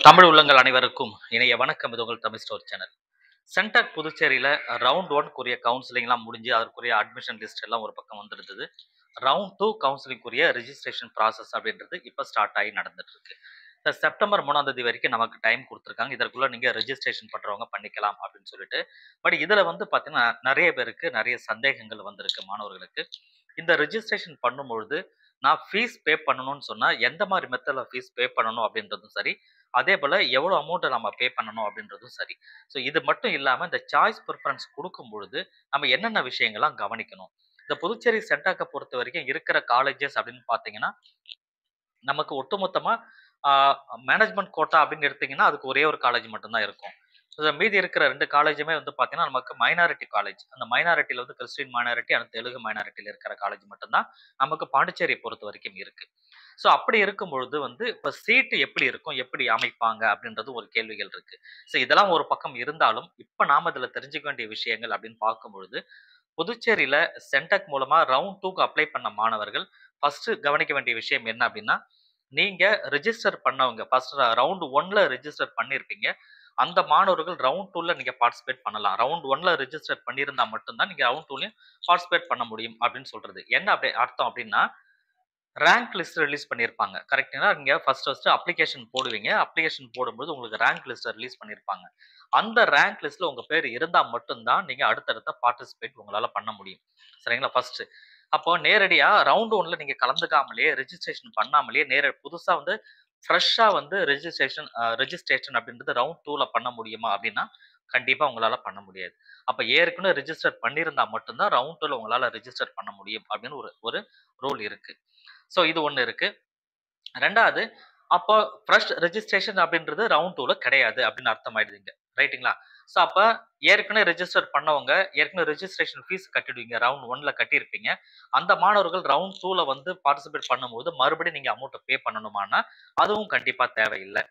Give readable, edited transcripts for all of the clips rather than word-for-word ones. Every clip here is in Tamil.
தமிழ் உள்ளங்கள் அனைவருக்கும் இணைய வணக்கம். இது உங்கள் தமிழ் ஸ்டோர் சேனல். சென்டாக் புதுச்சேரியில ரவுண்ட் 1 கவுன்சிலிங்லாம் முடிஞ்சு அதற்குரிய அட்மிஷன் லிஸ்ட் எல்லாம் ஒரு பக்கம் வந்திருந்தது. ரவுண்ட் 2 கவுன்சிலிங்குரிய ரிஜிஸ்ட்ரேஷன் ப்ராசஸ் அப்படின்றது இப்போ ஸ்டார்ட் ஆகி நடந்துட்டு இருக்கு. இந்த செப்டம்பர் 3ஆம் தேதி வரைக்கும் நமக்கு டைம் கொடுத்துருக்காங்க. இதற்குள்ள நீங்க ரெஜிஸ்ட்ரேஷன் பண்றவங்க பண்ணிக்கலாம் அப்படின்னு சொல்லிட்டு. பட் இதுல வந்து பாத்தீங்கன்னா நிறைய பேருக்கு நிறைய சந்தேகங்கள் வந்திருக்கு மாணவர்களுக்கு. இந்த ரெஜிஸ்ட்ரேஷன் பண்ணும்பொழுது நான் ஃபீஸ் பே பண்ணணும்னு சொன்னா எந்த மாதிரி மெத்தட்ல ஃபீஸ் பே பண்ணணும் அப்படின்றதும் சரி, அதே போல எவ்வளவு அமௌண்ட் நம்ம பே பண்ணணும் அப்படின்றதும் சரி. ஸோ இது மட்டும் இல்லாம இந்த சாய்ஸ் ப்ரிஃபரன்ஸ் கொடுக்கும் பொழுது நம்ம என்னென்ன விஷயங்கள்லாம் கவனிக்கணும். இந்த புதுச்சேரி சென்டாக்க பொறுத்த வரைக்கும் இருக்கிற காலேஜஸ் அப்படின்னு பார்த்தீங்கன்னா, நமக்கு ஒட்டுமொத்தமா மேனேஜ்மெண்ட் கோட்டா அப்படின்னு எடுத்தீங்கன்னா, அதுக்கு ஒரே ஒரு காலேஜ் மட்டும் தான் இருக்கும். மீதி இருக்கிற 2 காலேஜுமே வந்து பார்த்தீங்கன்னா, நமக்கு மைனாரிட்டி காலேஜ். அந்த மைனாரிட்டில வந்து கிறிஸ்டியன் மைனாரிட்டி அண்ட் தெலுங்கு மைனாரிட்டில இருக்கிற காலேஜ் மட்டும் தான் நமக்கு பாண்டிச்சேரியை பொறுத்தவரைக்கும் இருக்கு. ஸோ அப்படி இருக்கும் பொழுது வந்து இப்ப சீட்டு எப்படி இருக்கும்? எப்படி அமைப்பாங்க? அப்படின்றது ஒரு கேள்விகள் இருக்கு. ஸோ இதெல்லாம் ஒரு பக்கம் இருந்தாலும், இப்ப நாம இதுல தெரிஞ்சுக்க வேண்டிய விஷயங்கள் அப்படின்னு பார்க்கும் பொழுது, புதுச்சேரியில சென்டெக் மூலமா ரவுண்ட் 2க்கு அப்ளை பண்ண மாணவர்கள் ஃபர்ஸ்ட் கவனிக்க வேண்டிய விஷயம் என்ன அப்படின்னா, நீங்க ரிஜிஸ்டர் பண்ணவங்க ஃபர்ஸ்ட் ரவுண்ட் 1ல ரிஜிஸ்டர் பண்ணியிருப்பீங்க. அந்த மாணவர்கள் ரவுண்ட் 2ல நீங்க பார்ட்டிசிபேட் பண்ணலாம். ரவுண்ட் 1ல ரிஜிஸ்டர் பண்ணியிருந்தா மட்டும் தான் நீங்க ரவுண்ட் 2லயும் பார்ட்டிசிபேட் பண்ண முடியும் அப்படின்னு சொல்றது. என்ன அப்படி அர்த்தம் அப்படின்னா, ரேங்க் லிஸ்ட் ரிலீஸ் பண்ணியிருப்பாங்க. கரெக்ட்டுங்களா? நீங்க ஃபர்ஸ்ட் அப்ளிகேஷன் போடுவீங்க. அப்ளிகேஷன் போடும்போது உங்களுக்கு ரேங்க் லிஸ்ட்ட ரிலீஸ் பண்ணியிருப்பாங்க. அந்த ரேங்க் லிஸ்ட்ல உங்க பேர் இருந்தா மட்டும் தான் நீங்க அடுத்தடுத்த பார்ட்டிசிபேட் உங்களால பண்ண முடியும். சரிங்களா? ஃபர்ஸ்ட். அப்போ நேரடியா ரவுண்ட் 1ல நீங்க கலந்துக்காமலேயே, ரிஜிஸ்ட்ரேஷன் பண்ணாமலேயே புதுசா வந்து ஃப்ரெஷ்ஷா வந்து ரெஜிஸ்ட்ரேஷன் அப்படின்றது ரவுண்ட் 2ல பண்ண முடியுமா அப்படின்னா, கண்டிப்பா உங்களால பண்ண முடியாது. அப்ப ஏற்கனவே ரிஜிஸ்டர் பண்ணியிருந்தா மட்டும் தான் ரவுண்ட் 2ல உங்களால ரிஜிஸ்டர் பண்ண முடியும் அப்படின்னு ஒரு ஒரு ரூல் இருக்கு. ஸோ இது ஒண்ணு இருக்கு. 2வது அப்போ ஃப்ரெஷ் ரெஜிஸ்ட்ரேஷன் அப்படின்றது ரவுண்ட் 2ல கிடையாது அப்படின்னு அர்த்தமாயிடுதுங்க. ரைட்டுங்களா? ஸோ அப்ப ஏற்கனவே ரெஜிஸ்டர் பண்ணவங்க, ஏற்கனவே ரெஜிஸ்ட்ரேஷன் ஃபீஸ் கட்டிடுவீங்க. ரவுண்ட் 1ல கட்டியிருப்பீங்க. அந்த மாணவர்கள் ரவுண்ட் 2ல வந்து பார்ட்டிசிபேட் பண்ணும்போது மறுபடியும் நீங்க அமௌண்ட் பே பண்ணணுமான்னா, அதுவும் கண்டிப்பா தேவையில்ல.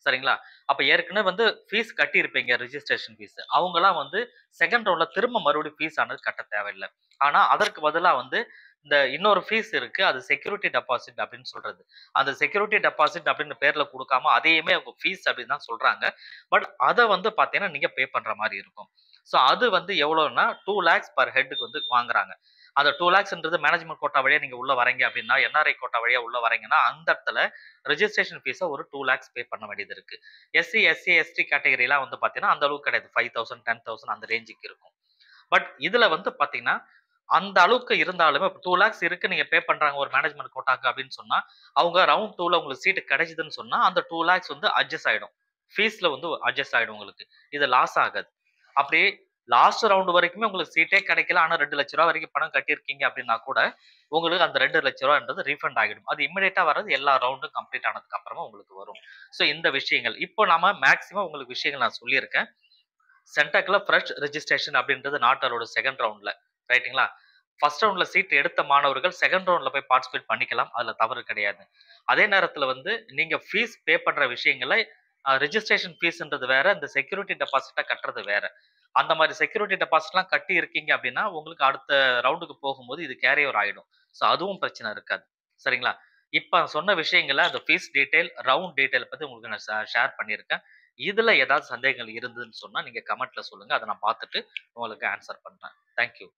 சரிங்களா? அப்ப ஏற்கனவே வந்து ஃபீஸ் கட்டியிருப்பீங்க ரெஜிஸ்ட்ரேஷன் ஃபீஸ். அவங்கலாம் வந்து 2ண்ட் ரவுண்ட்ல திரும்ப மறுபடியும் ஃபீஸ் ஆனது கட்ட தேவையில்ல. ஆனா அதற்கு பதிலா வந்து இந்த இன்னொரு ஃபீஸ் இருக்கு. அது செக்யூரிட்டி டெபாசிட் அப்படின்னு சொல்றது. அந்த செக்யூரிட்டி டெபாசிட் அப்படின்னு பேர்ல குடுக்காம அதையுமே அவங்க ஃபீஸ் அப்படின்னு தான் சொல்றாங்க. பட் அத வந்து பார்த்தீங்கன்னா, நீங்க பே பண்ற மாரி இருக்கும். ஸோ அது வந்து எவ்வளோன்னா 2 லேக்ஸ் பெர் ஹெட்க்கு வந்து வாங்குறாங்க. அந்த 2 லேக்ஸ்ன்றது மேனேஜ்மென்ட் கோட்டா வழியா நீங்க உள்ள வரீங்க அப்படின்னா, என்ஆர்ஐ கோட்டா வழியா உள்ள வரீங்கன்னா, அந்த இடத்துல ரெஜிஸ்ட்ரேஷன் ஃபீஸ ஒரு 2 லேக்ஸ் பே பண்ண வேண்டியது இருக்கு. எஸ்சி, எஸ்சி, எஸ்டி கேட்டகரிலாம் வந்து பார்த்தீங்கன்னா, அந்த அளவுக்கு கிடையாது. 5,000, 10,000 அந்த ரேஞ்சுக்கு இருக்கும். பட் இதுல வந்து பார்த்தீங்கன்னா, அந்த அளவுக்கு இருந்தாலுமே 2 லேக்ஸ் இருக்கு நீங்க பே பண்றாங்க ஒரு மேனேஜ்மென்ட் கோட்டாக்கு அப்படின்னு சொன்னா, அவங்க ரவுண்ட் 2ல உங்களுக்கு சீட் கிடைச்சதுன்னு சொன்னா, அந்த 2 லேக்ஸ் வந்து அட்ஜஸ்ட் ஆயிடும். ஃபீஸ்ல வந்து அட்ஜஸ்ட் ஆயிடும் உங்களுக்கு. இது லாஸ் ஆகாது. அப்படியே லாஸ்ட் ரவுண்ட் வரைக்குமே உங்களுக்கு சீட்டே கிடைக்கல. ஆனா ரூ. 2,00,000 வரைக்கும் பணம் கட்டியிருக்கீங்க அப்படின்னா கூட, உங்களுக்கு அந்த ரூ. 2,00,000ன்றது ரீஃபண்ட் ஆகிடும். அது இமிடியேட்டா வர்றது எல்லா ரவுண்டும் கம்ப்ளீட் ஆனதுக்கு அப்புறமா உங்களுக்கு வரும். ஸோ இந்த விஷயங்கள். இப்போ நாம மேக்ஸிமம் உங்களுக்கு விஷயங்கள் நான் சொல்லியிருக்கேன். சென்டாக்ல ஃப்ரெஷ் ரெஜிஸ்ட்ரேஷன் அப்படின்றது நாட் அலோவ்ட் 2ண்ட் ரவுண்ட்ல. ரைட்டுங்களா? ஃபர்ஸ்ட் ரவுண்ட்ல சீட் எடுத்த மாணவர்கள் 2ண்ட் ரவுண்ட்ல போய் பார்ட்டிசிபேட் பண்ணிக்கலாம். அதுல தவறு கிடையாது. அதே நேரத்துல வந்து நீங்க ஃபீஸ் பே பண்ற விஷயங்கள ரெஜிஸ்ட்ரேஷன் ஃபீஸ்ன்றது வேற, இந்த செக்யூரிட்டி டெபாசிட்டா கட்டுறது வேற. அந்த மாரி செக்யூரிட்டி டெபாசிட்லாம் கட்டி இருக்கீங்க அப்படின்னா, உங்களுக்கு அடுத்த ரவுண்டுக்கு போகும்போது இது கேரி ஓவர் ஆயிடும். ஸோ அதுவும் பிரச்சனை இருக்காது. சரிங்களா? இப்ப சொன்ன விஷயங்கள அந்த ஃபீஸ் டீட்டெயில், ரவுண்ட் டீட்டெயில் பத்தி உங்களுக்கு நான் ஷேர் பண்ணியிருக்கேன். இதுல ஏதாவது சந்தேகங்கள் இருந்ததுன்னு சொன்னா, நீங்க கமெண்ட்ல சொல்லுங்க. அத நான் பார்த்துட்டு உங்களுக்கு ஆன்ஸர் பண்றேன். Thank you.